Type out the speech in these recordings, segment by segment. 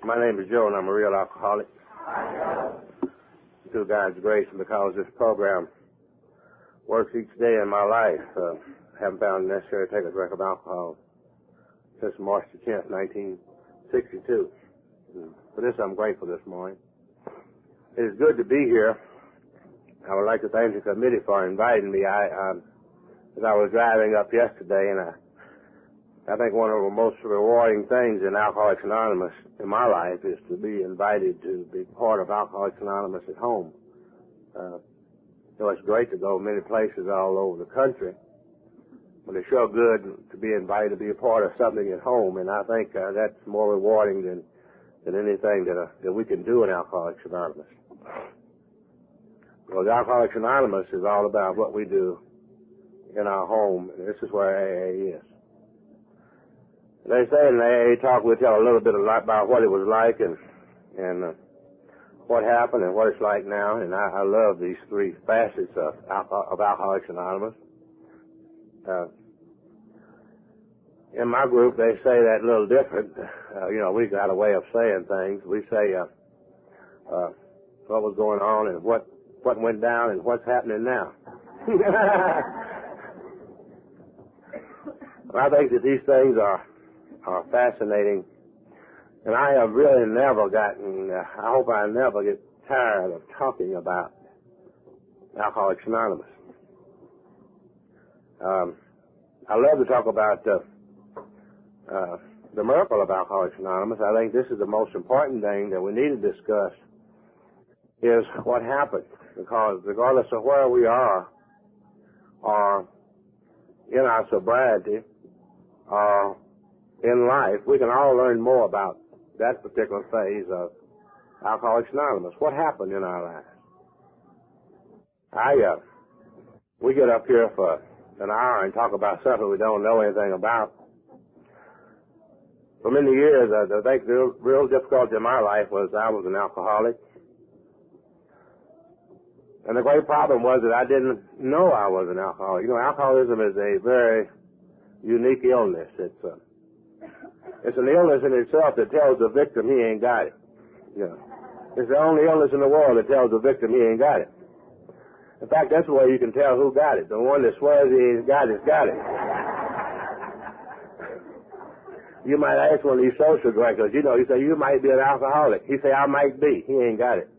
My name is Joe, and I'm a real alcoholic. Through God's grace, and because this program works each day in my life, I haven't found it necessary to take a drink of alcohol since March the 10th, 1962. For this, I'm grateful this morning. It is good to be here. I would like to thank the committee for inviting me. As I was driving up yesterday, and I think one of the most rewarding things in Alcoholics Anonymous in my life is to be invited to be part of Alcoholics Anonymous at home. It's great to go many places all over the country, but it's sure good to be invited to be a part of something at home, and I think that's more rewarding than anything that we can do in Alcoholics Anonymous. Because Alcoholics Anonymous is all about what we do in our home, and this is where AA is. They say in the AA talk we'll tell a little bit about what it was like and what happened and what it's like now, and I love these three facets of Alcoholics Anonymous. In my group, they say that a little different. We got a way of saying things. We say what was going on and what went down and what's happening now. I think that these things are fascinating, and I have really never gotten, I hope I never get tired of talking about Alcoholics Anonymous. I love to talk about the miracle of Alcoholics Anonymous. I think this is the most important thing that we need to discuss is what happened, because regardless of where we are or in our sobriety or in life, we can all learn more about that particular phase of Alcoholics Anonymous. What happened in our lives? We get up here for an hour and talk about something we don't know anything about. For many years, I think the real difficulty in my life was I was an alcoholic. And the great problem was that I didn't know I was an alcoholic. Alcoholism is a very unique illness. It's an illness in itself that tells the victim he ain't got it. It's the only illness in the world that tells the victim he ain't got it. In fact, that's the way you can tell who got it. The one that swears he ain't got it, got it. You might ask one of these social drinkers, you say, you might be an alcoholic. He say, I might be. He ain't got it.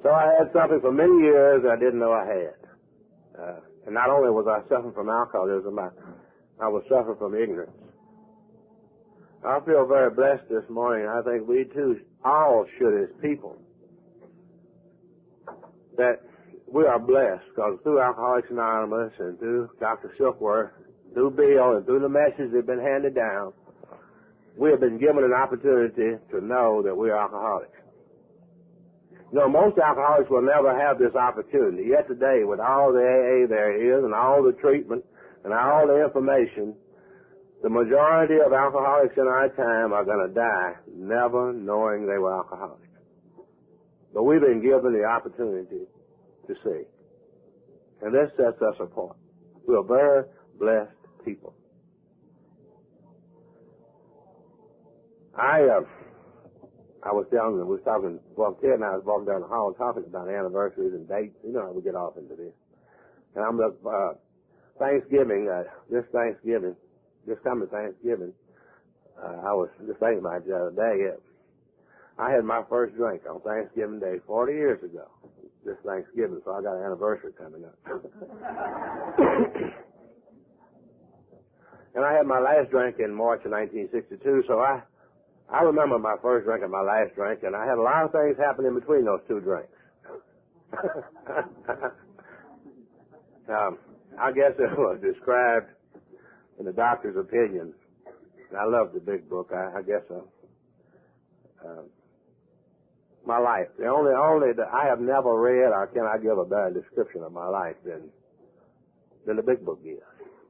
So I had something for many years I didn't know I had. And not only was I suffering from alcoholism, I was suffering from ignorance. I feel very blessed this morning. I think we too all should as people. That we are blessed because through Alcoholics Anonymous and through Dr. Silkworth, through Bill and through the message that have been handed down, we have been given an opportunity to know that we are alcoholics. Most alcoholics will never have this opportunity. Yet today, with all the AA there is and all the treatment and all the information, the majority of alcoholics in our time are going to die never knowing they were alcoholics. But we've been given the opportunity to see. And this sets us apart. We're very blessed people. I was telling them, Ted and I was walking down the hall talking about anniversaries and dates. You know how we get off into this. And I'm Thanksgiving, this coming Thanksgiving, I was just thinking about it the other day. I had my first drink on Thanksgiving Day 40 years ago, this Thanksgiving, so I got an anniversary coming up. And I had my last drink in March of 1962, so I remember my first drink and my last drink, and I had a lot of things happen in between those two drinks. I guess it was described in the doctor's opinion. And I love the big book. I guess so. My life. The only that I have never read, or can I give a better description of my life than the big book gives.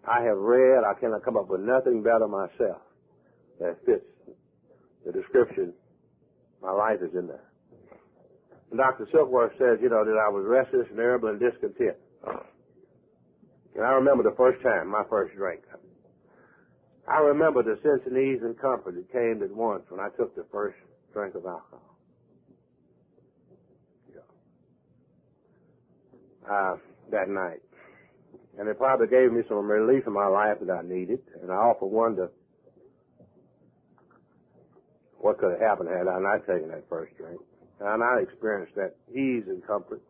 I have read, I cannot come up with nothing better myself that fits the description. My life is in there. And Dr. Silkworth says, that I was restless and irritable and discontent. And I remember the first time, my first drink. I remember the sense of ease and comfort that came at once when I took the first drink of alcohol. That night. And it probably gave me some relief in my life that I needed. And I often wonder what could have happened had I not taken that first drink. And I experienced that ease and comfort.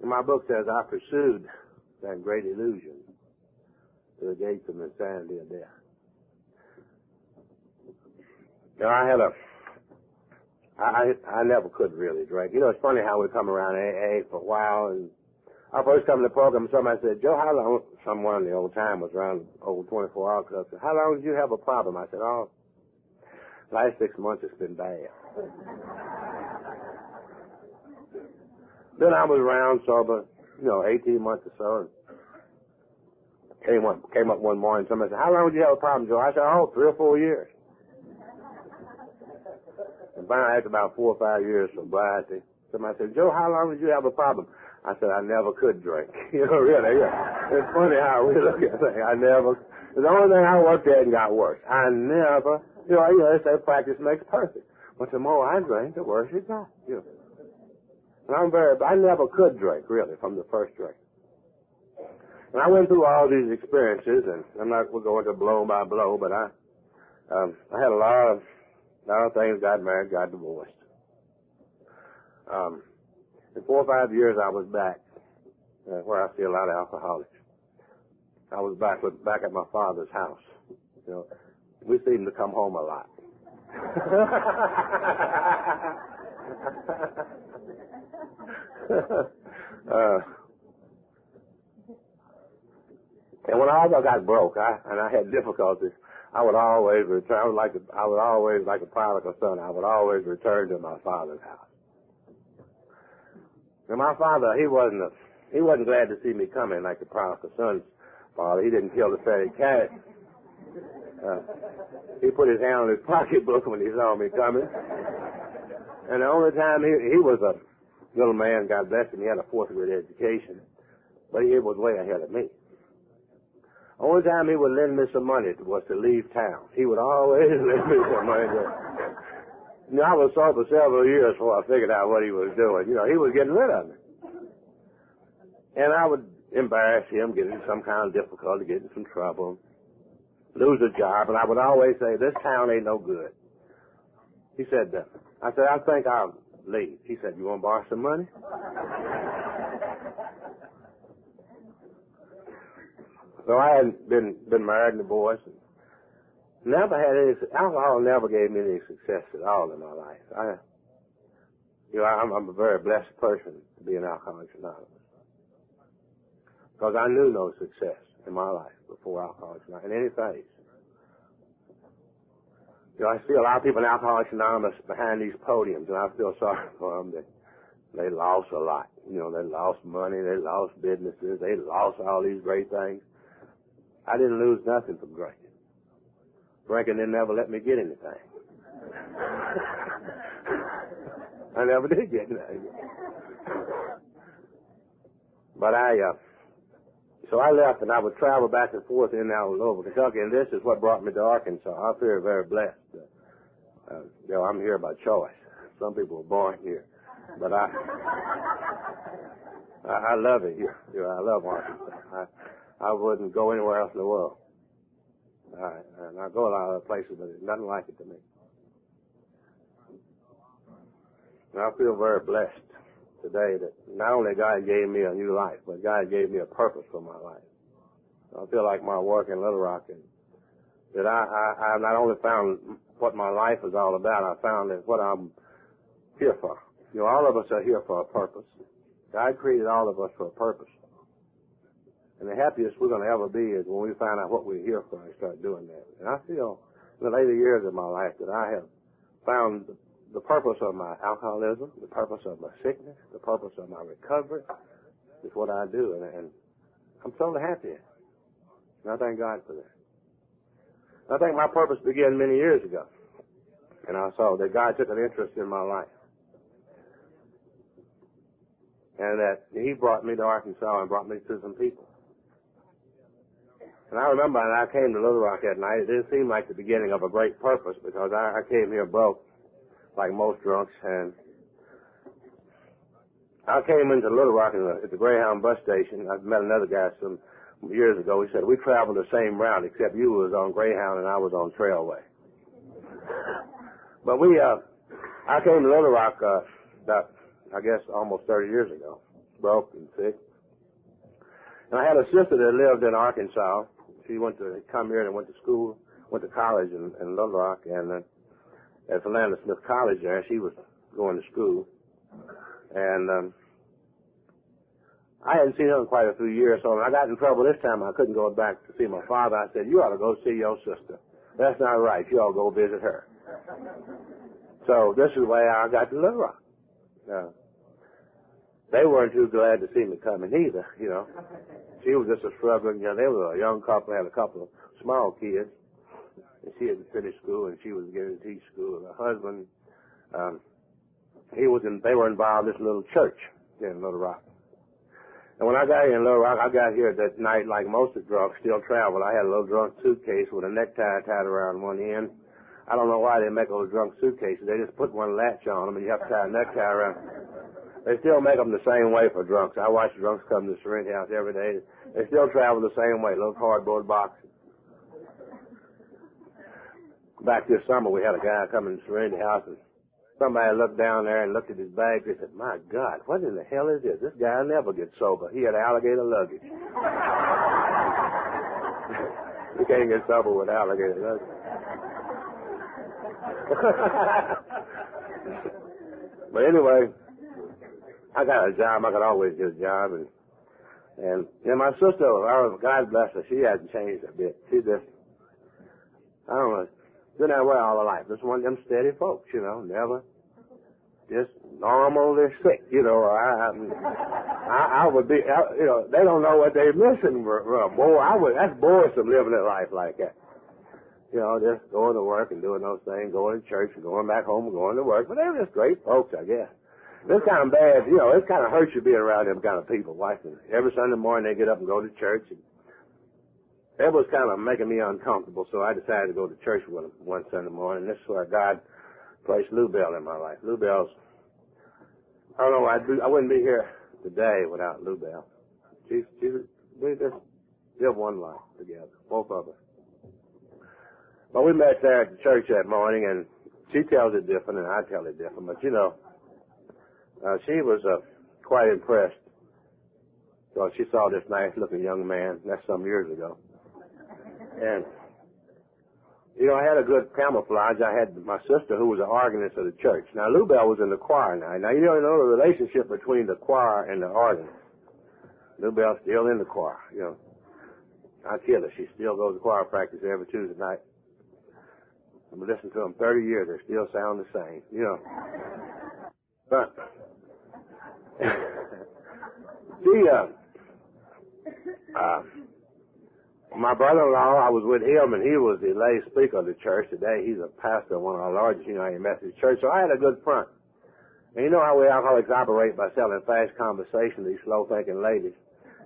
And my book says I pursued that great illusion to the gates of insanity and death. You know, I never could really drink. You know, it's funny how we come around AA for a while, and I first come to the program, somebody said, Joe, how long, someone in the old time was around old 24 Hour Club, said, how long did you have a problem? I said, oh, last 6 months it's been bad. Then I was around sober, 18 months or so, and came up one morning, somebody said, how long did you have a problem, Joe? I said, 3 or 4 years. And finally, after about 4 or 5 years of sobriety, somebody said, Joe, how long did you have a problem? I said, I never could drink. Really, yeah. It's funny how we look at things. The only thing I worked at and got worse. I never, they say practice makes perfect. But the more I drank, the worse it got, And I never could drink, really, from the first drink. And I went through all these experiences, and I'm not going to blow by blow, but I had a lot of things, got married, got divorced. In 4 or 5 years, I was back where I see a lot of alcoholics. I was back at my father's house. We seemed to come home a lot. And when I got broke, and I had difficulties, I would always return. I would always, like a prodigal son, I would always return to my father's house. And my father, he wasn't glad to see me coming like the prodigal son's father. He didn't kill the fatted cat. He put his hand on his pocketbook when he saw me coming. And the only time he was a little man, God bless him, he had a 4th grade education, but he was way ahead of me. Only time he would lend me some money was to leave town. He would always lend me some money. I was sober several years before I figured out what he was doing. He was getting rid of me. And I would embarrass him, get in some kind of difficulty, get in some trouble, lose a job, and I would always say, this town ain't no good. He said, I said, I think I'll leave. He said, you want to borrow some money? So I hadn't been married and divorced. Never had any, alcohol never gave me any success at all in my life. I'm a very blessed person to be an Alcoholics Anonymous. Because I knew no success in my life before Alcoholics Anonymous, in any phase. I see a lot of people in Alcoholics Anonymous behind these podiums, and I feel sorry for them. They lost a lot. They lost money, they lost businesses, they lost all these great things. I didn't lose nothing from drinking. Drinking didn't never let me get anything. I never did get anything. But so I left, and I would travel back and forth in and out all over Kentucky, and this is what brought me to Arkansas. I feel very blessed. I'm here by choice. Some people were born here, but I love it here. I love Arkansas. I wouldn't go anywhere else in the world. And I go a lot of other places, but there's nothing like it to me. And I feel very blessed today that not only God gave me a new life, but God gave me a purpose for my life. I feel like my work in Little Rock, and that I not only found what my life is all about, I found that what I'm here for. All of us are here for a purpose. God created all of us for a purpose. And the happiest we're going to ever be is when we find out what we're here for and start doing that. And I feel in the later years of my life that I have found the purpose of my alcoholism, the purpose of my sickness, the purpose of my recovery is what I do. And I'm so happy. And I thank God for that. I think my purpose began many years ago. And I saw that God took an interest in my life. And that He brought me to Arkansas and brought me to some people. And I remember when I came to Little Rock that night, it didn't seem like the beginning of a great purpose because I came here broke, like most drunks, and I came into Little Rock at the Greyhound bus station. I met another guy some years ago. He said, we traveled the same route except you was on Greyhound and I was on Trailway. But I came to Little Rock about, I guess, almost 30 years ago, broke and sick. And I had a sister that lived in Arkansas. She come here and went to school, went to college in Little Rock, and at Philander Smith College there, she was going to school. And I hadn't seen her in quite a few years, so when I got in trouble this time, I couldn't go back to see my father. I said, you ought to go see your sister. That's not right. You ought to go visit her. So this is the way I got to Little Rock. They weren't too glad to see me coming either, you know. She was just a struggling, they were a young couple, had a couple of small kids. And she had finished school, and she was getting to teach school. Her husband, they were involved in this little church in Little Rock. And when I got here in Little Rock, I got here that night like most of the drunks still traveled. I had a little drunk suitcase with a necktie tied around one end. I don't know why they make those drunk suitcases. They just put one latch on them, and you have to tie a necktie around. They still make them the same way for drunks. I watch drunks come to the Serenity House every day. They still travel the same way, little cardboard boxes. Back this summer, we had a guy come in the Serenity House, and somebody looked down there and looked at his bag. They said, my God, what in the hell is this? This guy never gets sober. He had alligator luggage. You can't get sober with alligator luggage. But anyway, I got a job. I could always get a job. And my sister, God bless her, she hasn't changed a bit. She just, I don't know, been that way all her life. Just one of them steady folks, never just normally sick, I would be, they don't know what they're missing. That's boresome living a life like that. Just going to work and doing those things, going to church and going back home and going to work. But they're just great folks, I guess. It's kind of bad, it kind of hurts you being around them kind of people, watching. Every Sunday morning they get up and go to church. And it was kind of making me uncomfortable, so I decided to go to church with them one Sunday morning. This is where God placed Lou Bell in my life. Lou Bell's, I don't know, I wouldn't be here today without Lou Bell. We just live one life together, both of us. Well, we met there at the church that morning, and she tells it different, and I tell it different. But, she was quite impressed. So she saw this nice-looking young man. That's some years ago. And, I had a good camouflage. I had my sister, who was an organist of the church. Now, Lou Bell was in the choir now. Now, you don't know the relationship between the choir and the organist. Lou Bell's still in the choir, I kid her. She still goes to choir practice every Tuesday night. I've been listening to them 30 years. They still sound the same, But my brother-in-law, I was with him, and he was the lay speaker of the church. Today, he's a pastor of one of our largest United Methodist church. So I had a good front. And you know how we alcoholics operate by selling fast conversation to these slow-thinking ladies.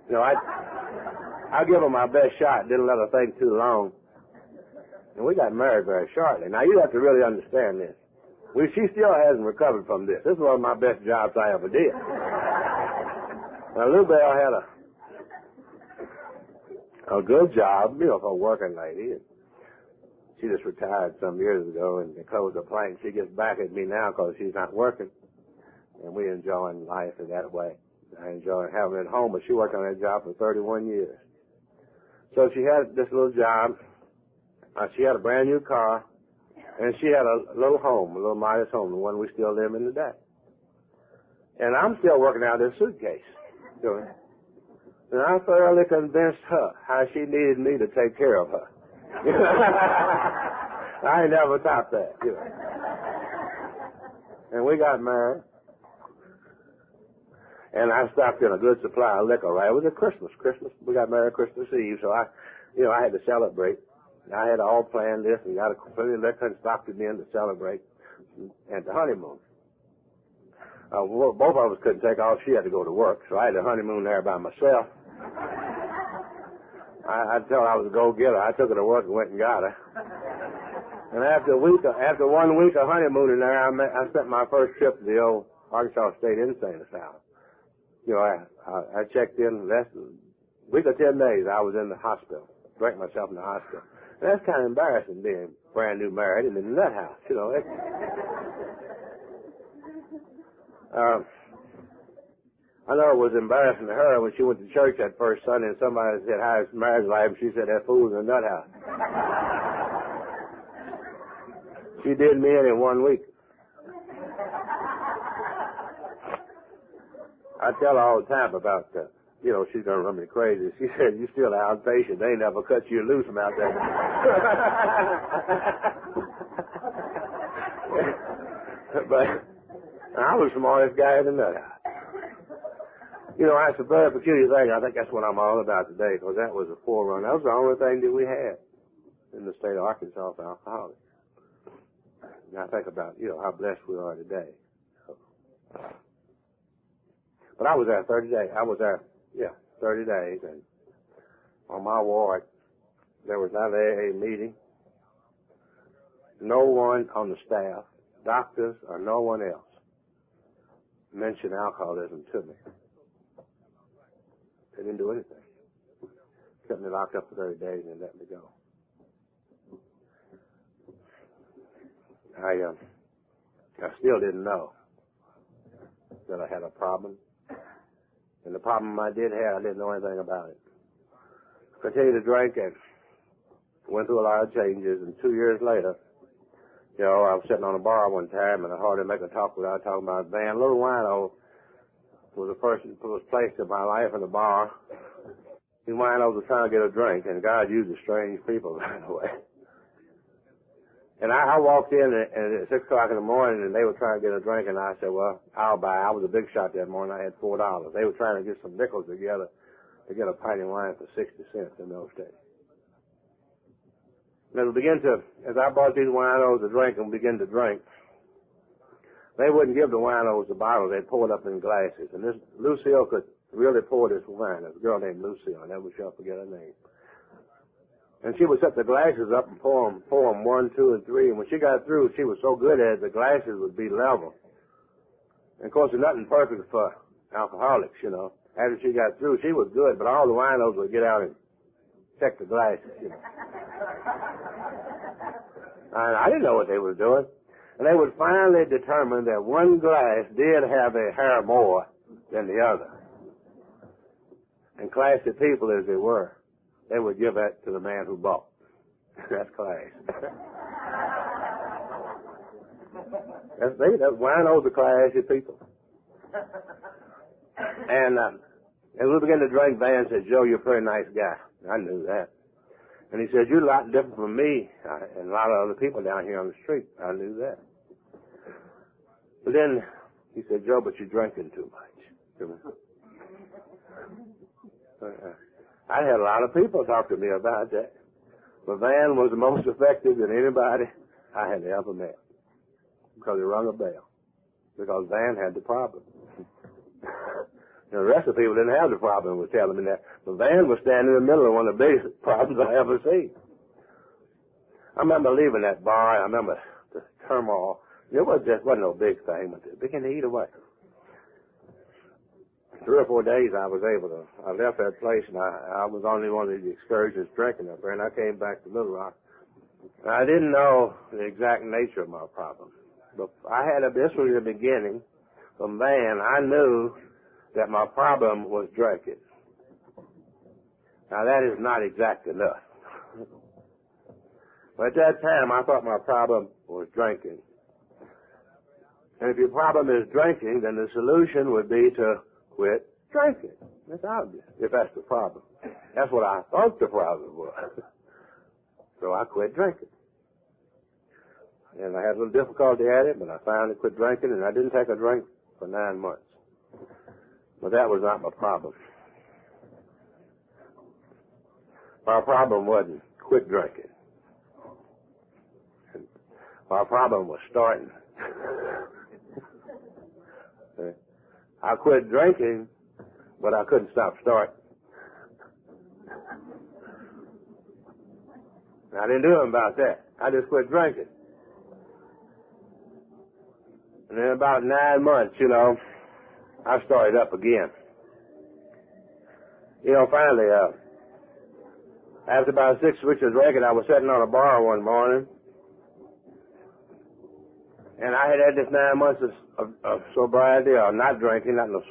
I give them my best shot, didn't let her think too long. And we got married very shortly. Now, you have to really understand this. She still hasn't recovered from this. This is one of my best jobs I ever did. Now, Lou Bell had a good job, for a working lady. And she just retired some years ago, and they closed the plant. She gets back at me now because she's not working. And we're enjoying life in that way. I enjoy having her at home, but she worked on that job for 31 years. So she had this little job. She had a brand new car, and she had a little home, a little modest home, the one we still live in today. And I'm still working out this suitcase. And I thoroughly convinced her how she needed me to take care of her. I ain't never topped that, And we got married. And I stocked in a good supply of liquor, right? It was a Christmas. We got married Christmas Eve, so I had to celebrate. I had all planned this and got plenty of liquor and stocked it in to celebrate and the honeymoon. Both of us couldn't take off. She had to go to work, so I had the honeymoon there by myself. I told her I was a go-getter. I took her to work and went and got her. And after 1 week of honeymooning there, I spent my first trip to the old Arkansas State Insane Asylum. You know, I checked in less than a week or 10 days. I was in the hospital, drank myself in the hospital. And that's kind of embarrassing being brand new married and in the nut house, you know. I know it was embarrassing to her when she went to church that first Sunday and somebody said, "How's marriage life?" And she said, "That fool's in the nut house." She did me in 1 week. I tell her all the time about, you know, she's going to run me crazy. She said, "You still an outpatient. They never cut you loose from out there." But I was the smartest guy in the nut house. You know, that's a very peculiar thing. I think that's what I'm all about today, because that was a forerunner. That was the only thing that we had in the state of Arkansas for alcoholics. And I think about, you know, how blessed we are today. But I was there 30 days. 30 days. And on my ward, there was not a meeting. No one on the staff, doctors or no one else, mentioned alcoholism to me. They didn't do anything. Kept me locked up for 30 days and let me go. I still didn't know that I had a problem. And the problem I did have, I didn't know anything about it. Continued to drink and went through a lot of changes. And 2 years later, you know, I was sitting on a bar one time and I hardly make a talk without talking about Van. Little Wino was a person who was placed in my life in the bar. These winos were trying to get a drink, and God uses strange people, by the way. And I walked in at 6 o'clock in the morning, and they were trying to get a drink, and I said, "Well, I'll buy." I was a big shot that morning. I had $4. They were trying to get some nickels together to get a pint of wine for 60 cents in those days. And as I bought these winos a drink and began to drink, they wouldn't give the winos the bottle. They'd pour it up in glasses. And this Lucille could really pour this wine. There's a girl named Lucille. I never shall forget her name. And she would set the glasses up and pour them 1, 2, and 3. And when she got through, she was so good at it, the glasses would be level. And of course, there's nothing perfect for alcoholics, you know. After she got through, she was good, but all the winos would get out and check the glasses, you know. And I didn't know what they were doing. And they would finally determine that one glass did have a hair more than the other. And classy people as they were, they would give that to the man who bought. That's class. That's winos are classy people. And as we began to drink, Van said, "Joe, you're a pretty nice guy." I knew that. And he said, "You're a lot different from me and a lot of other people down here on the street." I knew that. But then he said, "Joe, but you're drinking too much." I had a lot of people talk to me about that. But Van was the most effective than anybody I had ever met. Because he rung a bell. Because Van had the problem. The rest of the people didn't have the problem with telling me that. But Van was standing in the middle of one of the biggest problems I ever seen. I remember leaving that bar. I remember the turmoil. It wasn't no big thing, but it began to eat away. 3 or 4 days I left that place, and I was only one of these excursions drinking up there, and I came back to Little Rock. And I didn't know the exact nature of my problem. But this was the beginning. From Van, I knew that my problem was drinking. Now that is not exact enough. But at that time, I thought my problem was drinking. And if your problem is drinking, then the solution would be to quit drinking. That's obvious, if that's the problem. That's what I thought the problem was. So I quit drinking. And I had a little difficulty at it, but I finally quit drinking, and I didn't take a drink for 9 months. But that was not my problem. My problem wasn't quit drinking. My problem was starting. I quit drinking, but I couldn't stop starting. I didn't do anything about that. I just quit drinking. And then about 9 months, I started up again. Finally, after about 6 weeks of drinking, I was sitting on a bar one morning, and I had this 9 months of sobriety, or not drinking, not no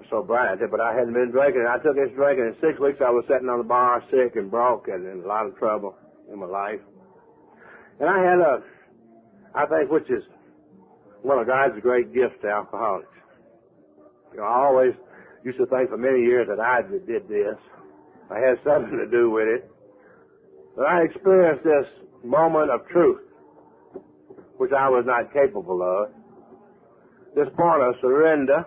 sobriety, but I hadn't been drinking. And I took this drinking. In 6 weeks, I was sitting on the bar, sick and broke, and in a lot of trouble in my life. And I had I think, which is one of God's great gifts to alcoholics. I always used to think for many years that I did this. I had something to do with it. But I experienced this moment of truth, which I was not capable of. This point of surrender.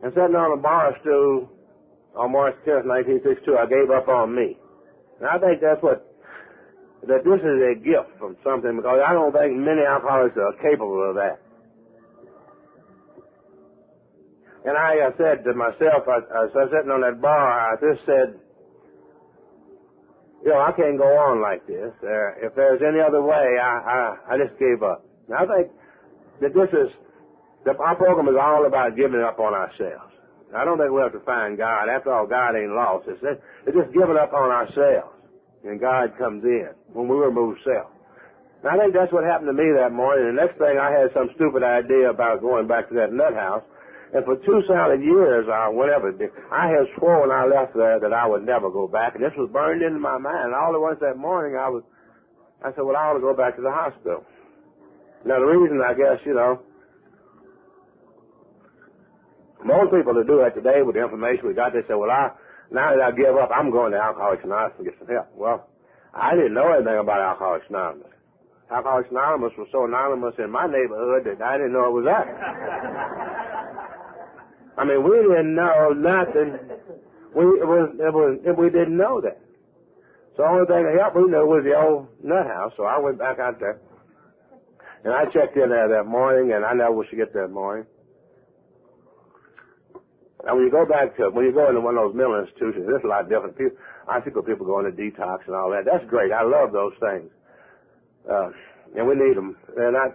And sitting on a bar stool on March 10th, 1962, I gave up on me. And I think that this is a gift from something, because I don't think many alcoholics are capable of that. And I said to myself, as I was sitting on that bar, I just said, I can't go on like this. If there's any other way, I just gave up. Now, I think that our program is all about giving up on ourselves. I don't think we have to find God. After all, God ain't lost. It's just giving up on ourselves. And God comes in when we remove self. And I think that's what happened to me that morning. The next thing, I had some stupid idea about going back to that nut house. And for 2 solid years, whatever, I had sworn when I left there that I would never go back. And this was burned into my mind. And all at once that morning, I said, well, I ought to go back to the hospital. Now, the reason, I guess, most people that do that today with the information we got, they say, well, now that I give up, I'm going to Alcoholics Anonymous to get some help. Well, I didn't know anything about Alcoholics Anonymous. Alcoholics Anonymous was so anonymous in my neighborhood that I didn't know it was that. I mean, we didn't know nothing. We didn't know that. So the only thing that helped we knew was the old nut house. So I went back out there, and I checked in there that morning, and I never was to get that morning. Now, when you go into one of those mental institutions, there's a lot of different people. I see people go into detox and all that. That's great. I love those things. And we need them.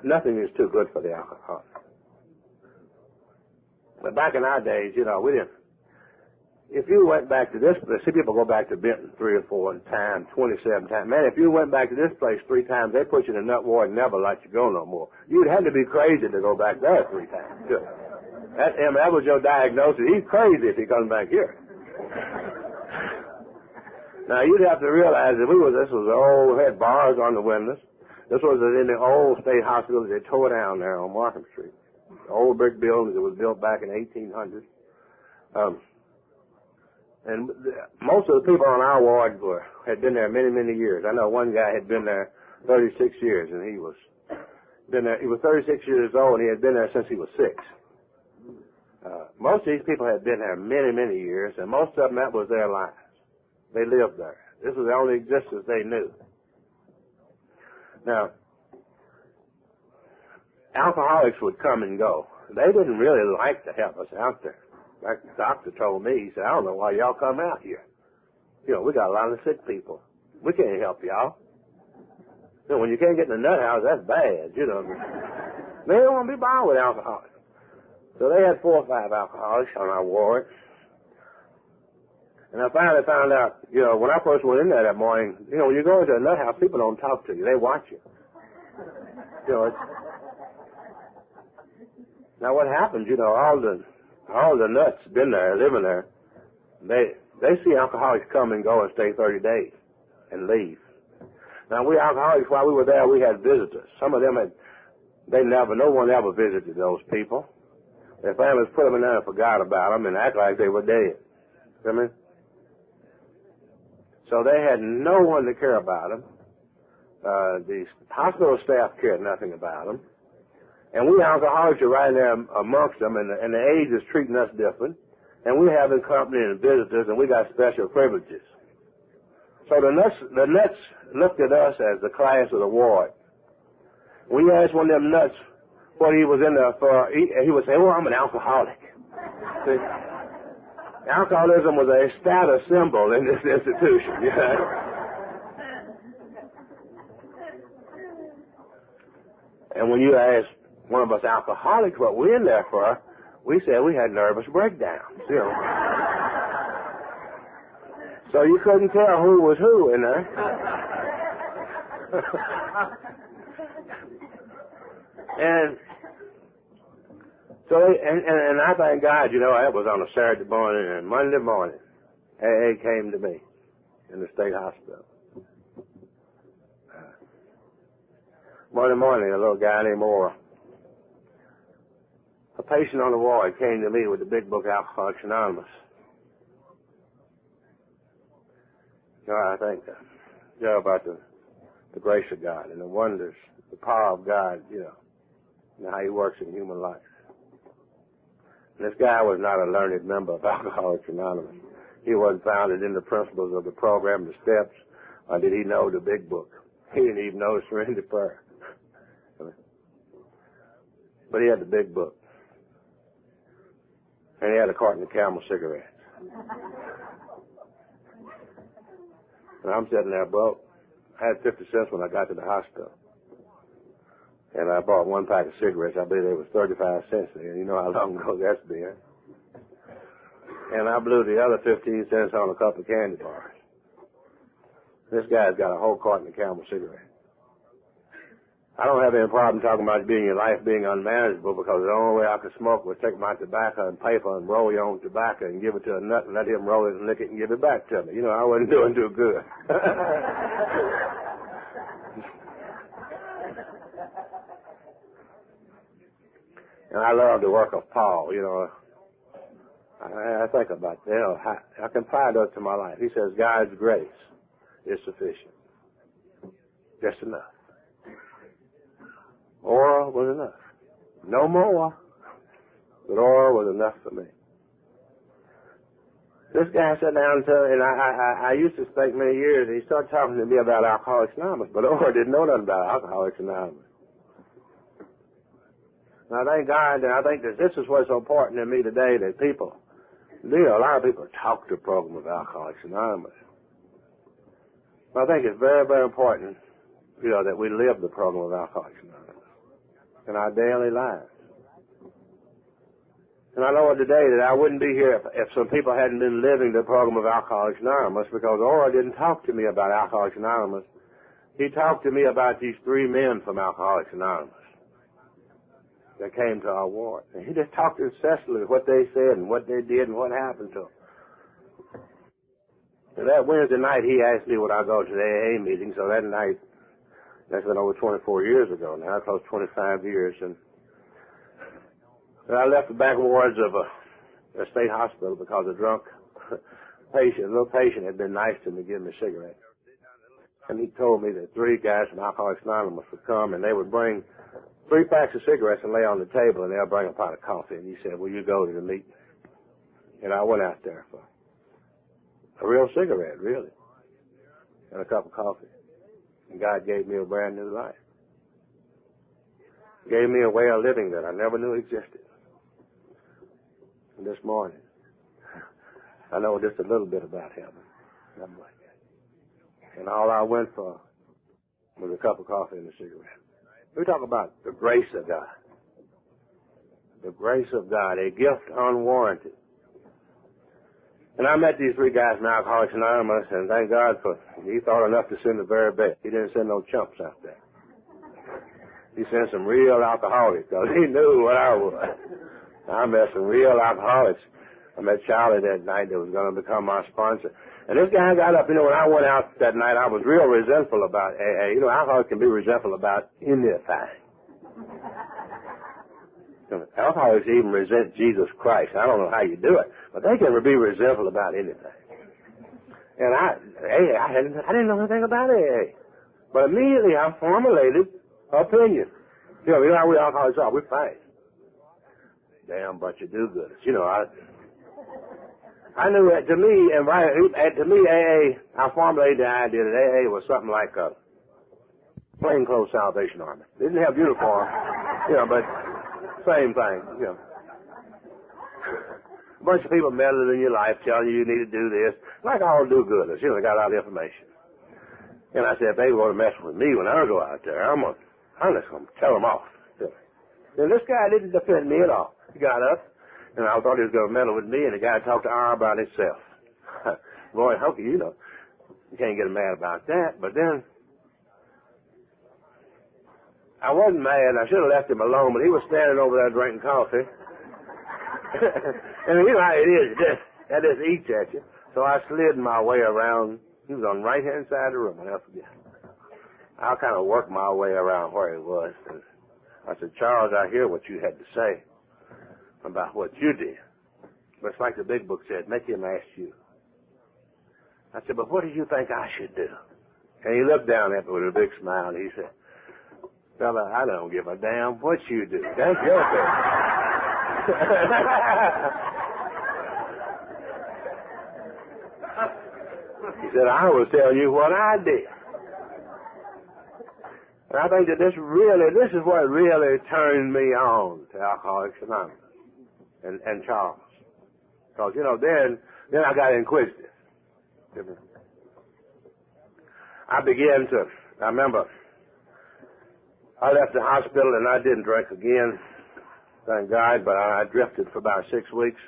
Nothing is too good for the alcohol. But back in our days, we didn't. If you went back to this place, see people go back to Benton 3 or 4 times, 27 times. Man, if you went back to this place 3 times, they put you in a nut ward and never let you go no more. You'd have to be crazy to go back there 3 times. Good. That was your diagnosis. He's crazy if he comes back here. Now, you'd have to realize that this was old, had bars on the windows. This was in the old state hospital that they tore down there on Markham Street. The old brick building that was built back in 1800. And most of the people on our ward had been there many, many years. I know one guy had been there 36 years, and he was 36 years old, and he had been there since he was 6. Most of these people had been there many, many years, and most of them, that was their lives. They lived there. This was the only existence they knew. Now, alcoholics would come and go. They didn't really like to help us out there. Like the doctor told me, he said, I don't know why y'all come out here. We got a lot of sick people. We can't help y'all. When you can't get in the nut house, that's bad, They don't want to be bothered with alcoholics. So they had 4 or 5 alcoholics on our ward. And I finally found out, when I first went in there that morning, when you go into a nut house, people don't talk to you. They watch you. Now what happens, all the nuts been there, living there, they see alcoholics come and go and stay 30 days and leave. Now we alcoholics, while we were there, we had visitors. Some of them no one ever visited those people. Their families put them in there and forgot about them and act like they were dead. You know what I mean? So they had no one to care about them. The hospital staff cared nothing about them. And we alcoholics are right there amongst them, and the age is treating us different. And we having company and visitors, and we got special privileges. So the nuts looked at us as the class of the ward. When you asked one of them nuts what he was in there for, he would say, I'm an alcoholic. See? Alcoholism was a status symbol in this institution. And when you ask one of us alcoholics what we're in there for, we said we had nervous breakdowns, you know. So you couldn't tell who was who in there. And so, and I thank God, you know, that was on a Saturday morning, and Monday morning, AA came to me in the state hospital. Monday morning, a little guy named Ora, a patient on the ward, came to me with the big book, Alcoholics Anonymous. You know, I think, you know, about the grace of God and the wonders, the power of God, you know, and how He works in human life. And this guy was not a learned member of Alcoholics Anonymous. He wasn't founded in the principles of the program, the steps, or did he know the big book. He didn't even know surrender prayer. But he had the big book. And he had a carton of Camel cigarettes. And I'm sitting there broke. I had 50 cents when I got to the hospital. And I bought one pack of cigarettes. I believe it was 35 cents then. You know how long ago that's been. And I blew the other 15 cents on a couple of candy bars. This guy's got a whole carton of Camel cigarettes. I don't have any problem talking about your life being unmanageable, because the only way I could smoke was take my tobacco and paper and roll your own tobacco and give it to a nut and let him roll it and lick it and give it back to me. You know, I wasn't doing too good. And I love the work of Paul, you know. I think about that. You know, I confide that to my life. He says, God's grace is sufficient. Just enough. Oil was enough. No more. But oil was enough for me. This guy sat down and I used to speak many years, and he started talking to me about Alcoholics Anonymous, but I didn't know nothing about Alcoholics Anonymous. And I thank God, and I think that this is what's so important to me today, that people, you know, a lot of people talk the program of Alcoholics Anonymous. But I think it's very, very important, you know, that we live the program of Alcoholics Anonymous in our daily lives. And I know today that I wouldn't be here if some people hadn't been living the program of Alcoholics Anonymous, because Ora didn't talk to me about Alcoholics Anonymous. He talked to me about these three men from Alcoholics Anonymous that came to our ward. And he just talked incessantly what they said and what they did and what happened to them. And that Wednesday night, he asked me would I go to the AA meeting. So that night, that's been over 24 years ago now, close to 25 years. And I left the back wards of a state hospital because a drunk patient, a little patient, had been nice to me, giving me a cigarette. And he told me that three guys from Alcoholics Anonymous would come, and they would bring 3 packs of cigarettes and lay on the table, and they'll bring a pot of coffee. And he said, will you go to the meeting? And I went out there for a real cigarette, really, and a cup of coffee. And God gave me a brand new life. Gave me a way of living that I never knew existed. And this morning, I know just a little bit about heaven. And all I went for was a cup of coffee and a cigarette. We talk about the grace of God. The grace of God, a gift unwarranted. And I met these 3 guys from Alcoholics Anonymous, and thank God for, he thought enough to send the very best. He didn't send no chumps out there. He sent some real alcoholics, because he knew what I was. I met some real alcoholics. I met Charlie that night that was going to become my sponsor. And this guy got up, you know, when I went out that night, I was real resentful about AA. You know, alcoholics can be resentful about anything. Alcoholics even resent Jesus Christ. I don't know how you do it, but they can be resentful about anything. And I didn't know anything about AA. But immediately I formulated opinion. You know how we alcoholics are. We're fine. Damn bunch of do-gooders. You know, I knew that to me, AA, I formulated the idea that AA was something like a plainclothes Salvation Army. They didn't have uniform, you know, but same thing, you know. A bunch of people meddling in your life, telling you need to do this, like all do-gooders. You know, they got all the information. And I said, if they want to mess with me when I go out there, I'm I'm just going to tell him off. And this guy didn't defend me at all. He got up, and I thought he was going to meddle with me, and the guy talked to R about himself. Boy, Hunky, you know, you can't get mad about that. But then, I wasn't mad. I should have left him alone, but he was standing over there drinking coffee. And you know how it is. That just eats at you. So I slid my way around. He was on the right-hand side of the room. I'll never forget. I kind of worked my way around where he was. And I said, Charles, I hear what you had to say about what you did. But it's like the big book said, make him ask you. I said, but what do you think I should do? And he looked down at me with a big smile, and he said, fella, I don't give a damn what you do. That's your thing. He said, I will tell you what I did. And I think that this is what really turned me on to Alcoholics Anonymous and Charles. Because, you know, then I got inquisitive. I remember, I left the hospital and I didn't drink again, thank God, but I drifted for about 6 weeks.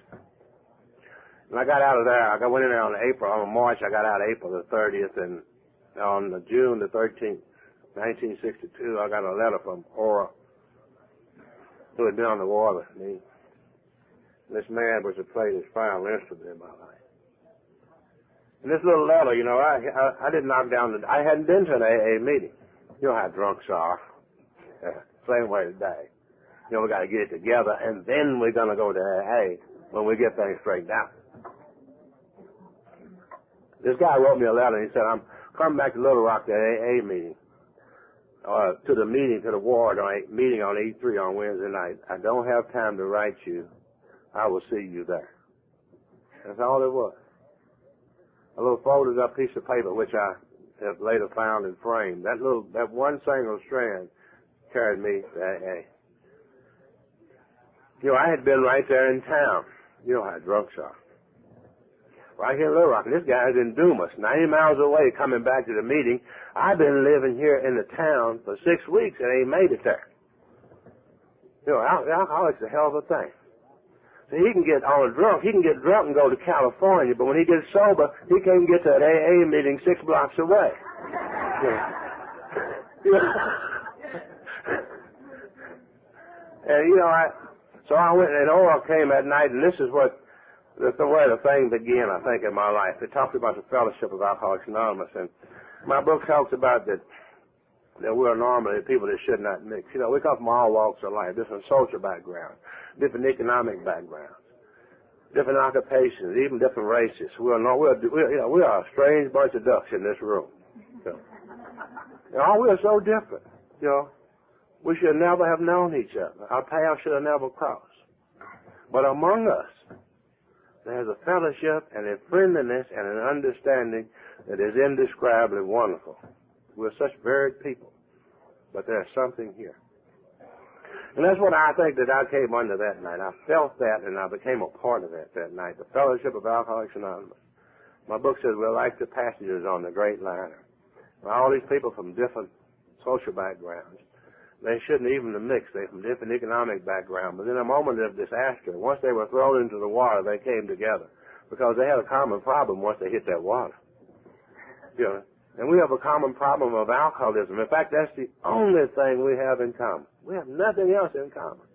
And I got out of there, I went in there on March, I got out April the 30th, and on June the 13th, 1962, I got a letter from Ora, who had been on the war with me. This man was to play this final instrument in my life. And this little letter, you know, I didn't knock down I hadn't been to an AA meeting. You know how drunks are. Same way today. You know, we got to get it together, and then we're going to go to AA when we get things straightened out. This guy wrote me a letter, and he said, I'm coming back to Little Rock to AA meeting, to the ward meeting on E3 on Wednesday night. I don't have time to write you. I will see you there. That's all it was. A little folded up piece of paper, which I have later found and framed. That one single strand carried me to AA. You know, I had been right there in town. You know how drunks are. Right here in Little Rock. And this guy's in Dumas, 90 miles away, coming back to the meeting. I've been living here in the town for 6 weeks and ain't made it there. You know, alcoholic's a hell of a thing. So he can get drunk and go to California, but when he gets sober, he can't get to an AA meeting 6 blocks away. And, you know, so I went, and Ora came at night, and this is where the thing began, I think, in my life. It talked about the fellowship of Alcoholics Anonymous, and my book talks about that we're normally people that should not mix. You know, we come from all walks of life, different social backgrounds, different economic backgrounds, different occupations, even different races. We are a strange bunch of ducks in this room. You know, we are so different. You know, we should never have known each other. Our paths should have never crossed. But among us, there's a fellowship and a friendliness and an understanding that is indescribably wonderful. We're such varied people, but there's something here. And that's what I think that I came under that night. I felt that, and I became a part of that night, the fellowship of Alcoholics Anonymous. My book says we're like the passengers on the great liner. All these people from different social backgrounds. They shouldn't even have mixed. They're from different economic backgrounds. But in a moment of disaster, once they were thrown into the water, they came together because they had a common problem once they hit that water. You know, and we have a common problem of alcoholism. In fact, that's the only thing we have in common. We have nothing else in common.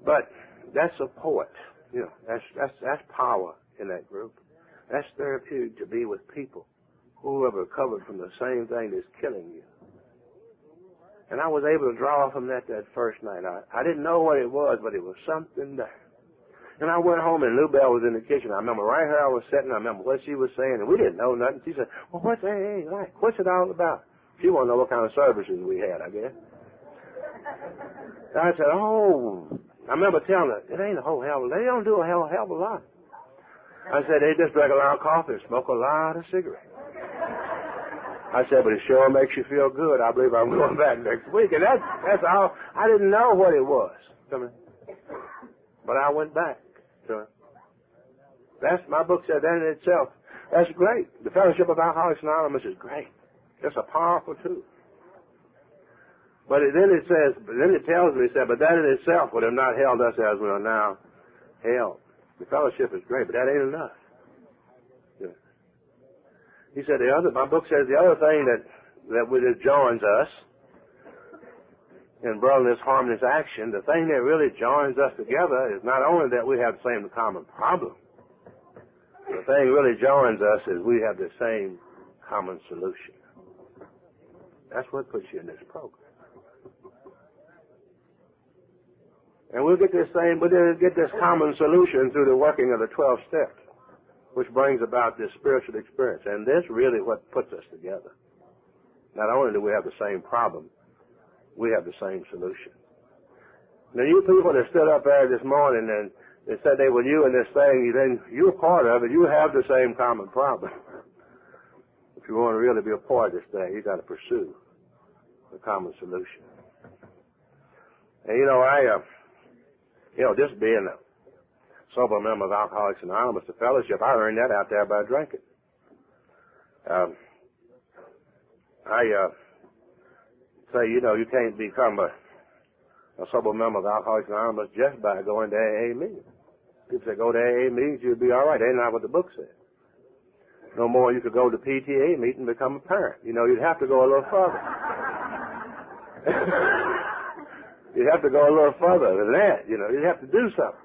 But that's support. You know, that's power in that group. That's therapeutic to be with people who have recovered from the same thing that's killing you. And I was able to draw from that first night. I didn't know what it was, but it was something there. And I went home, and Lou Bell was in the kitchen. I remember right here I was sitting. I remember what she was saying, and we didn't know nothing. She said, well, what's AA like? What's it all about? She wanted to know what kind of services we had, I guess. And I said, I remember telling her, it ain't a whole hell. They don't do a hell of a lot. I said, they just drink a lot of coffee and smoke a lot of cigarettes. I said, but it sure makes you feel good. I believe I'm going back next week. And that's all. I didn't know what it was. But I went back to it. My book said that in itself. That's great. The Fellowship of Alcoholics Anonymous is great. It's a powerful tool. But then it tells me, but that in itself would have not held us as we are now held. The fellowship is great, but that ain't enough. Yeah. He said my book says the other thing that joins us in brotherliness, harmonious action, the thing that really joins us together is not only that we have the same common problem. The thing that really joins us is we have the same common solution. That's what puts you in this program. And we'll get this common solution through the working of the 12 steps, which brings about this spiritual experience. And this really what puts us together. Not only do we have the same problem, we have the same solution. Now, you people that stood up there this morning and they said they were you in this thing, then you're part of it. You have the same common problem. If you want to really be a part of this thing, you've got to pursue the common solution. And just being a sober member of Alcoholics Anonymous, the fellowship, I learned that out there by drinking. You can't become a sober member of Alcoholics Anonymous just by going to AA meetings. People say go to AA meetings, you'll be all right. That's not what the book says. No more you could go to PTA meeting and become a parent. You'd have to go a little further. You'd have to go a little further than that. You'd have to do something.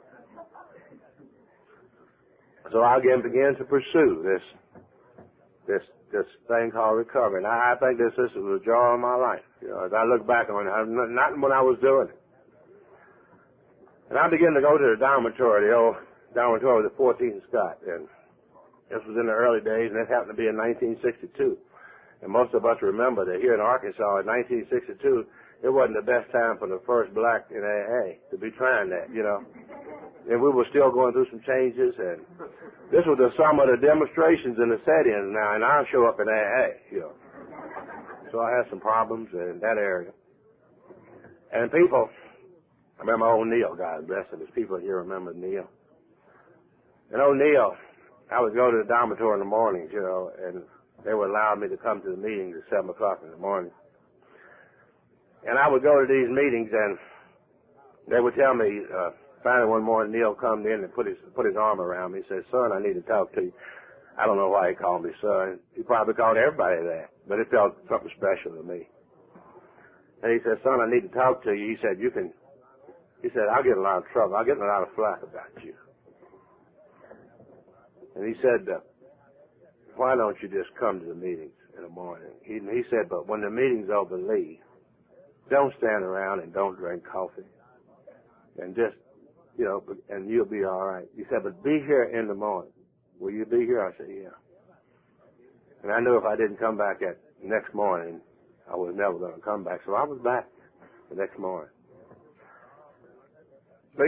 So I again began to pursue this thing called recovery. And I think this was the joy of my life. As I look back on it, not when I was doing it. And I began to go to the dormitory, the old dormitory with the 14th Scott. And this was in the early days, and it happened to be in 1962. And most of us remember that here in Arkansas in 1962, it wasn't the best time for the first black in AA to be trying that, And we were still going through some changes, and this was the sum of the demonstrations and the set-ins now, and I'll show up in AA, So I had some problems in that area. And people, I remember old Neil, God bless him, his people here remember Neil. And old Neil, I would go to the dormitory in the mornings, and they would allow me to come to the meetings at 7 o'clock in the morning. And I would go to these meetings, and they would tell me, finally one morning, Neil come in and put his arm around me. He said, son, I need to talk to you. I don't know why he called me son. He probably called everybody that, but it felt something special to me. And he said, son, I need to talk to you. He said, I'll get in a lot of trouble. I'll get in a lot of flack about you. And he said, why don't you just come to the meetings in the morning? He said, but when the meeting's over, leave. Don't stand around and don't drink coffee. And just, and you'll be all right. He said, but be here in the morning. Will you be here? I said, yeah. And I knew if I didn't come back that next morning, I was never going to come back. So I was back the next morning. But,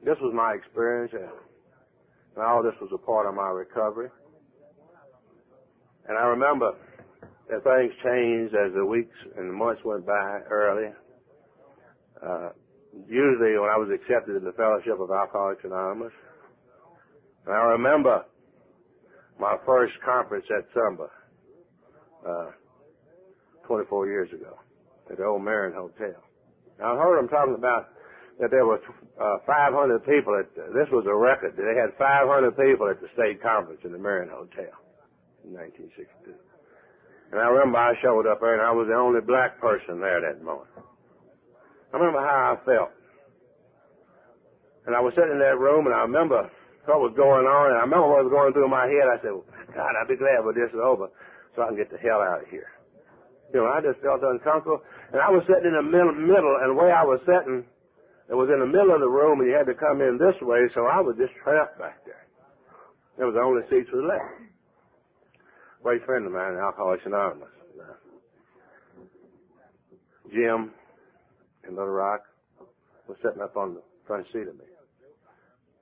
this was my experience, and all this was a part of my recovery. And I remember that things changed as the weeks and the months went by early. Usually when I was accepted in the Fellowship of Alcoholics Anonymous. And I remember my first conference at Sumba 24 years ago at the old Marion Hotel. Now I heard them talking about that there were 500 people this was a record. They had 500 people at the state conference in the Marion Hotel in 1962. And I remember I showed up there, and I was the only black person there that morning. I remember how I felt. And I was sitting in that room, and I remember what was going on, and I remember what was going through my head. I said, God, I'd be glad when this is over so I can get the hell out of here. I just felt uncomfortable. And I was sitting in the middle, and the way I was sitting, it was in the middle of the room, and you had to come in this way, so I was just trapped back there. There was the only seats was left. Great friend of mine in Alcoholics Anonymous. Jim in Little Rock was sitting up on the front seat of me.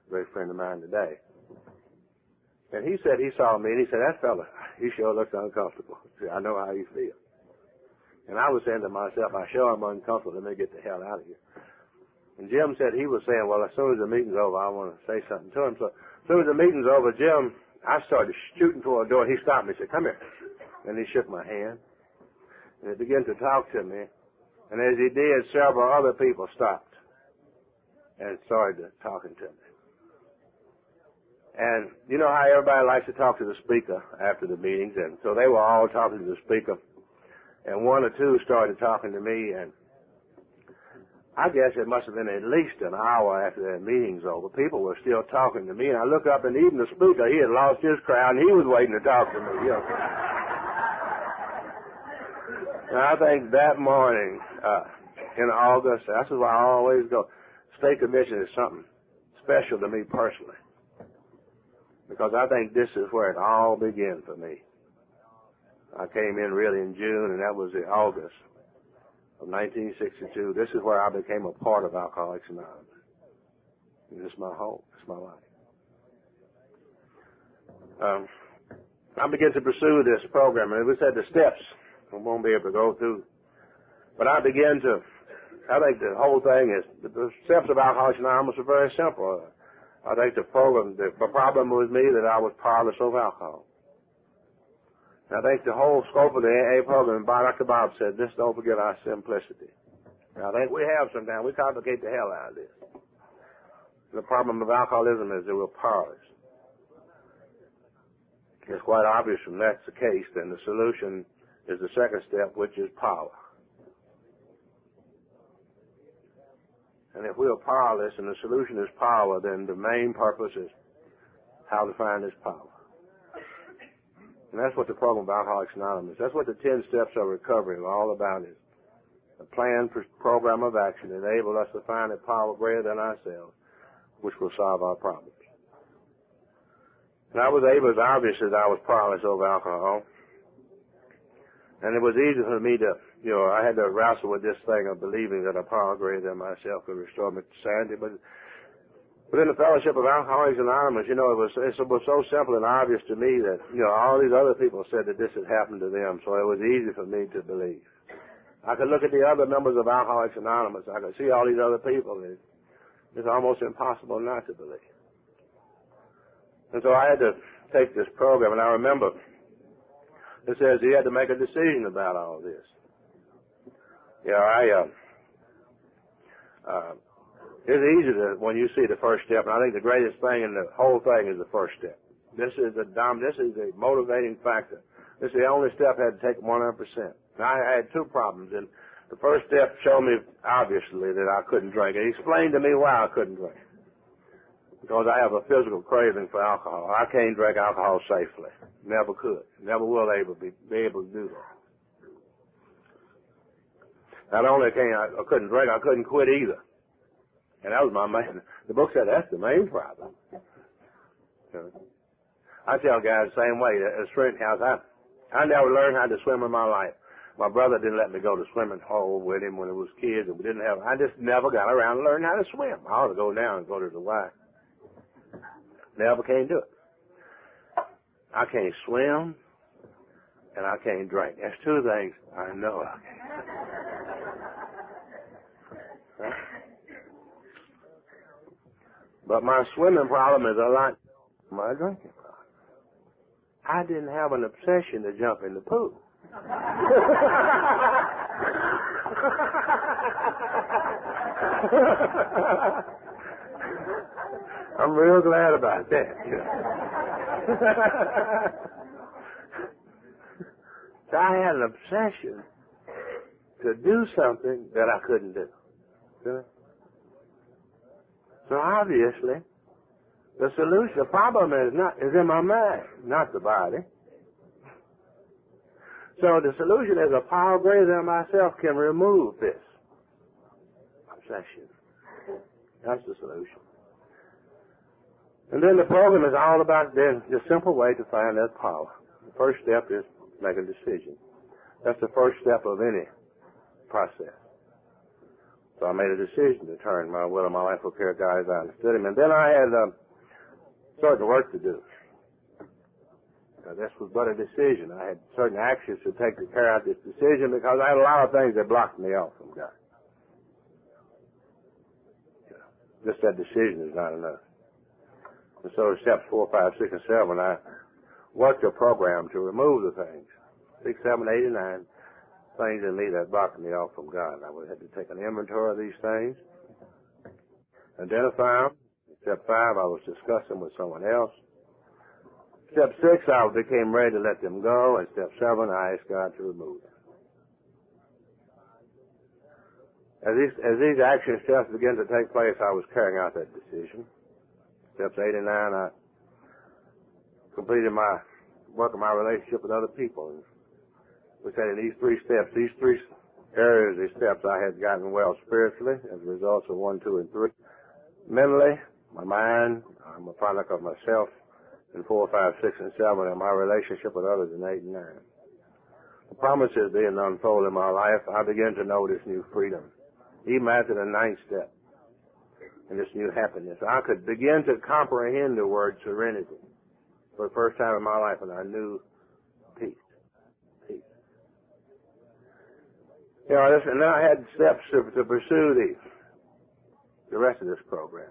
Great friend of mine today. And he said he saw me, and he said, that fella, he sure looks uncomfortable. I know how you feel. And I was saying to myself, I sure am uncomfortable. Let me get the hell out of here. And Jim said he was saying, well, as soon as the meeting's over, I want to say something to him. So as soon as the meeting's over, Jim, I started shooting toward a door. He stopped me and said, come here. And he shook my hand. And he began to talk to me. And as he did, several other people stopped and started talking to me. And you know how everybody likes to talk to the speaker after the meetings, and so they were all talking to the speaker. And one or two started talking to me, and I guess it must have been at least an hour after that meeting's over. People were still talking to me, and I look up, and even the speaker, he had lost his crowd, and he was waiting to talk to me. You know. And I think that morning in August, that's why I always go. State convention is something special to me personally, because I think this is where it all began for me. I came in really in June, and that was in August of 1962. This is where I became a part of Alcoholics Anonymous. And this is my home. This is my life. I began to pursue this program, and we said the steps I won't be able to go through. But I think the whole thing is, the steps of Alcoholics Anonymous are very simple. I think the problem was me that I was powerless over alcohol. And I think the whole scope of the AA program, Dr. Bob said, just don't forget our simplicity. And I think we have sometimes. We complicate the hell out of this. The problem of alcoholism is that we're powerless. It's quite obvious when that's the case, then the solution is the second step, which is power. And if we are powerless and the solution is power, then the main purpose is how to find this power. And that's what the program of Alcoholics Anonymous, that's what the 10 steps of recovery are all about, is a plan for program of action that enable us to find a power greater than ourselves, which will solve our problems. And I was able, as obvious as I was powerless over alcohol, and it was easy for me to, I had to wrestle with this thing of believing that a power greater than myself could restore me to sanity. But in the fellowship of Alcoholics Anonymous, it was so simple and obvious to me that, all these other people said that this had happened to them, so it was easy for me to believe. I could look at the other members of Alcoholics Anonymous. I could see all these other people. It's almost impossible not to believe. And so I had to take this program, and I remember it says he had to make a decision about all this. It's easy when you see the first step, and I think the greatest thing in the whole thing is the first step. This is a motivating factor. This is the only step I had to take 100%. Now, I had two problems, and the first step showed me, obviously, that I couldn't drink. It explained to me why I couldn't drink. Because I have a physical craving for alcohol. I can't drink alcohol safely. Never could. Never will be able to do that. Not only I couldn't drink, I couldn't quit either. And that was my main, the book said that's the main problem. I tell guys the same way, at a strength house, I never learned how to swim in my life. My brother didn't let me go to swimming hole with him when it was kids, and I just never got around to learning how to swim. I ought to go now and go to the Y. Never can't do it. I can't swim, and I can't drink. That's two things I know I can't. But my swimming problem is a lot my drinking problem. I didn't have an obsession to jump in the pool. I'm real glad about that. So I had an obsession to do something that I couldn't do. So obviously, the solution, the problem is in my mind, not the body. So the solution is a power greater than myself can remove this obsession. That's the solution. And then the program is all about the simple way to find that power. The first step is make a decision. That's the first step of any process. So I made a decision to turn my will and my life over to God as I understood Him. And then I had certain work to do. This was but a decision. I had certain actions to take to carry out this decision because I had a lot of things that blocked me off from God. Just that decision is not enough. And so steps 4, 5, 6, and 7, I worked a program to remove the things 6, 7, 8, and 9 things in me that blocked me off from God. I would have to take an inventory of these things, identify them. Step 5, I was discussing with someone else. Step 6, I became ready to let them go. And step 7, I asked God to remove them. As these action steps began to take place, I was carrying out that decision. Steps 8 and 9, I completed my work of my relationship with other people. And we said in these 3 steps, these 3 areas, these steps, I had gotten well spiritually as a result of 1, 2, and 3. Mentally, my mind, I'm a product of myself in 4, 5, 6, and 7, and my relationship with others in 8 and 9. The promises being unfolded in my life, I began to know this new freedom. Even after the 9th step, and this new happiness, I could begin to comprehend the word serenity for the first time in my life, and I knew peace. Peace. You know, and then I had steps to pursue the rest of this program,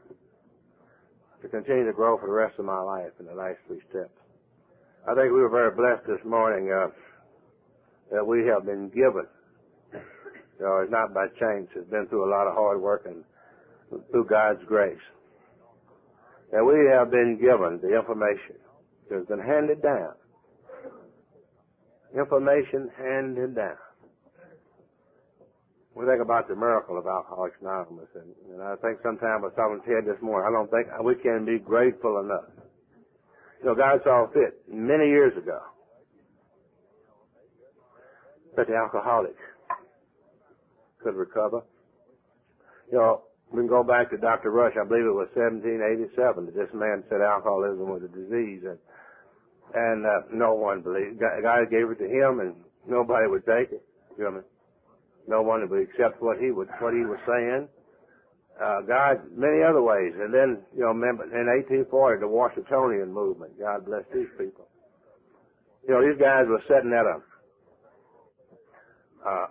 to continue to grow for the rest of my life in the last 3 steps. I think we were very blessed this morning that we have been given. You know, it's not by chance. It's been through a lot of hard work and through God's grace. That we have been given the information that has been handed down. Information handed down. We think about the miracle of Alcoholics Anonymous, and I think sometimes I saw Ted this morning, I don't think we can be grateful enough. You know, God saw fit many years ago that the alcoholics could recover. You know, we can go back to Dr. Rush. I believe it was 1787 that this man said alcoholism was a disease, and no one believed. God gave it to him, and nobody would take it. You know what I mean? No one would accept what he was saying. God, many other ways. And then, you know, remember in 1840, the Washingtonian movement. God bless these people. You know, these guys were sitting at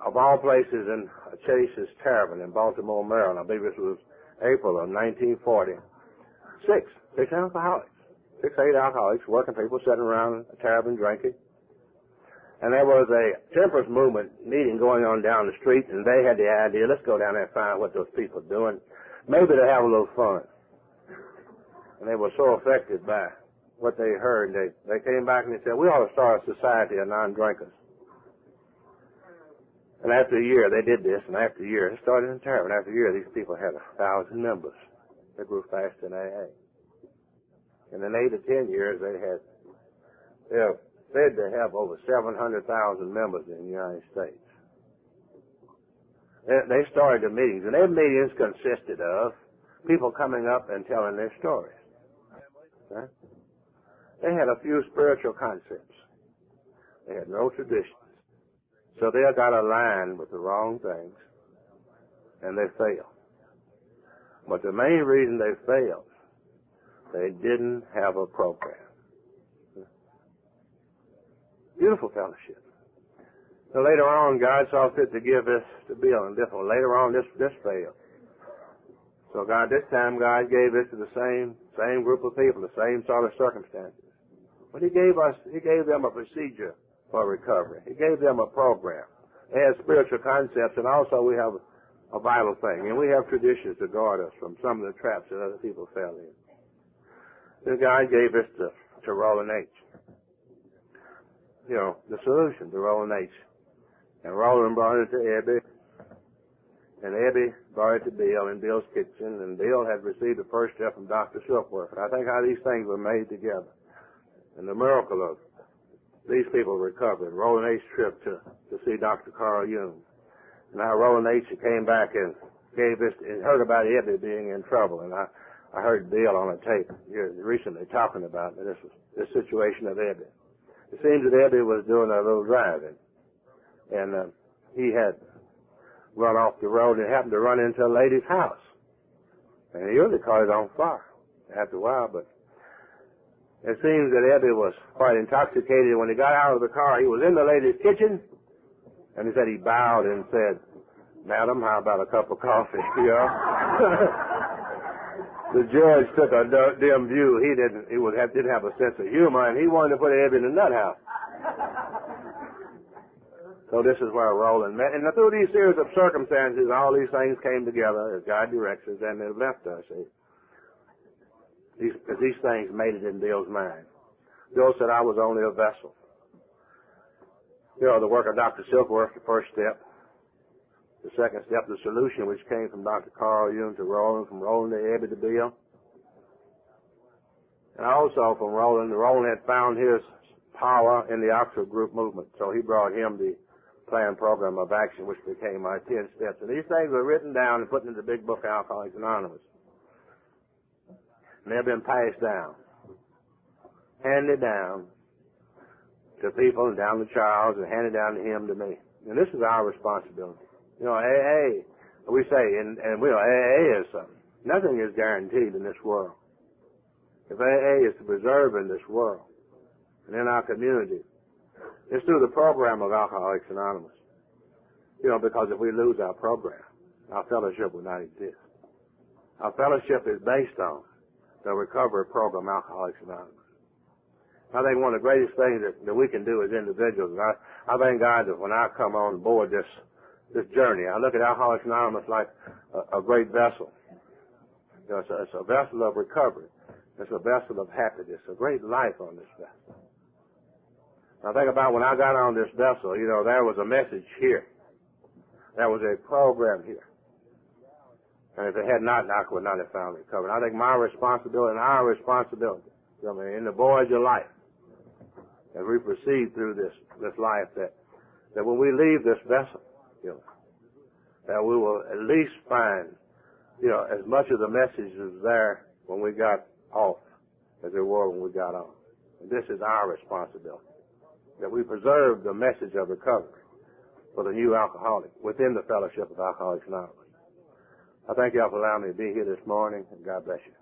of all places, in Chase's Tavern in Baltimore, Maryland. I believe this was April of 1940. Six alcoholics. 6, 8 alcoholics, working people sitting around a tavern drinking. And there was a temperance movement meeting going on down the street, and they had the idea, let's go down there and find what those people are doing. Maybe to have a little fun. And they were so affected by what they heard, they came back and they said, we ought to start a society of non-drinkers. And after a year, they did this, and after a year, it started in Tavern. After a year, these people had 1,000 members. They grew fast in AA. And in 8 to 10 years, they're said to have over 700,000 members in the United States. They started the meetings, and their meetings consisted of people coming up and telling their stories. Huh? They had a few spiritual concepts. They had no traditions. So they got aligned with the wrong things, and they failed. But the main reason they failed, they didn't have a program. Beautiful fellowship. So later on, God saw fit to give this to Bill and Diffel. Later on, this failed. So this time God gave this to the same group of people, the same sort of circumstances. But He gave them a procedure for recovery. He gave them a program. They had spiritual concepts, and also we have a vital thing, and we have traditions to guard us from some of the traps that other people fell in. Then God gave this to Roland H. You know, the solution to Roland H. And Roland brought it to Ebby, and Ebby brought it to Bill in Bill's kitchen, and Bill had received the first step from Dr. Silkworth. And I think how these things were made together. And the miracle of these people recovered. Roland H. trip to see Dr. Carl Jung. And how Roland H. came back and gave this, and heard about Ebby being in trouble. And I heard Bill on a tape recently talking about this situation of Ebby. It seems that Ebby was doing a little driving, and he had run off the road and happened to run into a lady's house. And he really caught it on fire after a while, but it seems that Ebby was quite intoxicated. When he got out of the car, he was in the lady's kitchen, and he said he bowed and said, "Madam, how about a cup of coffee?" You know? The judge took a dim view. He didn't have a sense of humor, and he wanted to put Ebby in the nut house. So this is where Roland met. And through these series of circumstances, all these things came together as God directs us, and they've left us. These things made it in Bill's mind. Bill said, I was only a vessel. You know, the work of Dr. Silkworth, the first step. The second step, the solution, which came from Dr. Carl Jung to Roland, from Roland to Ebby to Bill. And also from Roland had found his power in the Oxford Group movement. So he brought him the plan program of action, which became our 10 steps. And these things were written down and put into the big book, Alcoholics Anonymous. And they've been passed down, handed down to people and down to Charles and handed down to him to me. And this is our responsibility. You know, AA, we say, and we know AA is something. Nothing is guaranteed in this world. If AA is to preserve in this world and in our community, it's through the program of Alcoholics Anonymous. You know, because if we lose our program, our fellowship will not exist. Our fellowship is based on the recovery program, Alcoholics Anonymous. I think one of the greatest things that we can do as individuals, and I thank God that when I come on board this journey, I look at Alcoholics Anonymous like a great vessel. You know, it's a vessel of recovery. It's a vessel of happiness, a great life on this vessel. Now think about when I got on this vessel, you know, there was a message here. There was a program here. And if it had not, I would not have found recovery. I think my responsibility and our responsibility, you know, in the voyage of life, as we proceed through this life, that when we leave this vessel, you know, that we will at least find, you know, as much of the message is there when we got off as there were when we got on. And this is our responsibility, that we preserve the message of recovery for the new alcoholic within the fellowship of Alcoholics Anonymous. I thank you all for allowing me to be here this morning, and God bless you.